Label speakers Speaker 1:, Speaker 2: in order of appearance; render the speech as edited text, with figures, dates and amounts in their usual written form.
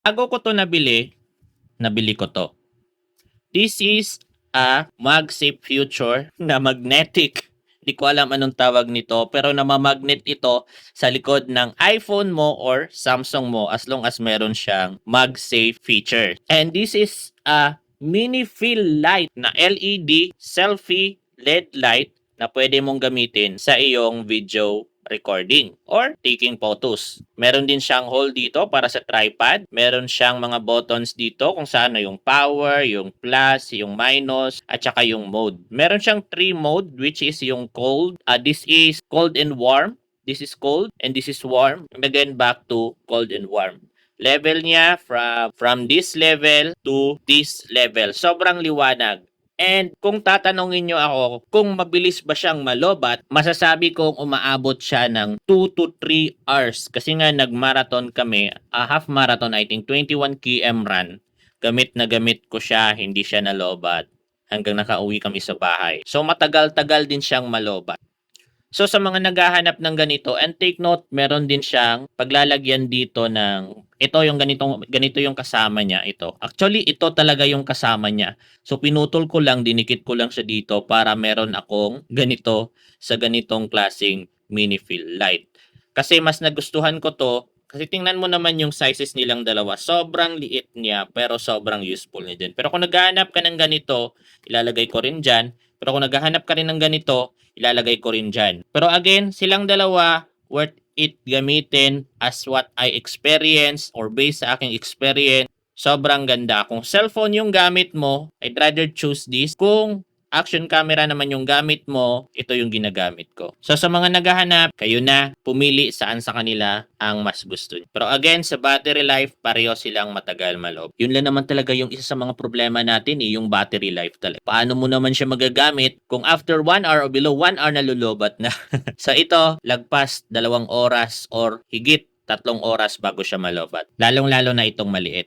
Speaker 1: Bago ko 'to nabili ko 'to. This is a MagSafe Future na magnetic. Di ko alam anong tawag nito, pero namamagnet ito sa likod ng iPhone mo or Samsung mo as long as meron siyang MagSafe feature. And this is a mini fill light na LED selfie LED light na pwede mong gamitin sa iyong video recording or taking photos. Meron din siyang hole dito para sa tripod. Meron siyang mga buttons dito kung saan yung power, yung plus, yung minus, at saka yung mode. Meron siyang 3 mode which is yung cold. This is cold and warm. This is cold and this is warm. And again back to cold and warm. Level niya from this level to this level. Sobrang liwanag. And kung tatanungin nyo ako kung mabilis ba siyang malobat, masasabi kong umaabot siya ng 2 to 3 hours. Kasi nga nag-marathon kami, half marathon I think, 21 km run. Gamit na gamit ko siya, hindi siya nalobat hanggang nakauwi kami sa bahay. So matagal-tagal din siyang malobat. So sa mga naghahanap ng ganito, and take note, meron din siyang paglalagyan dito ng ito yung ganito yung kasama niya ito. Actually, ito talaga yung kasama niya. So pinutol ko lang, dinikit ko lang siya dito para meron akong ganito sa ganitong klaseng mini fill light. Kasi mas nagustuhan ko to kasi tingnan mo naman yung sizes nilang dalawa. Sobrang liit niya pero sobrang useful niya din. Pero kung naghahanap ka ng ganito, ilalagay ko rin dyan. Pero kung naghahanap ka rin ng ganito, ilalagay ko rin dyan. Pero again, silang dalawa, worth it gamitin as what I experience or based sa aking experience. Sobrang ganda. Kung cellphone yung gamit mo, I'd rather choose this. Kung action camera naman yung gamit mo, ito yung ginagamit ko. So sa mga naghahanap, kayo na pumili saan sa kanila ang mas gusto niyo. Pero again, sa battery life, pareho silang matagal maloob. Yun lang naman talaga yung isa sa mga problema natin yung battery life talaga. Paano mo naman siya magagamit kung after 1 hour o below 1 hour na lulubat na? So ito, lagpas 2 oras or higit 3 oras bago siya malobat. Lalong-lalo na itong maliit.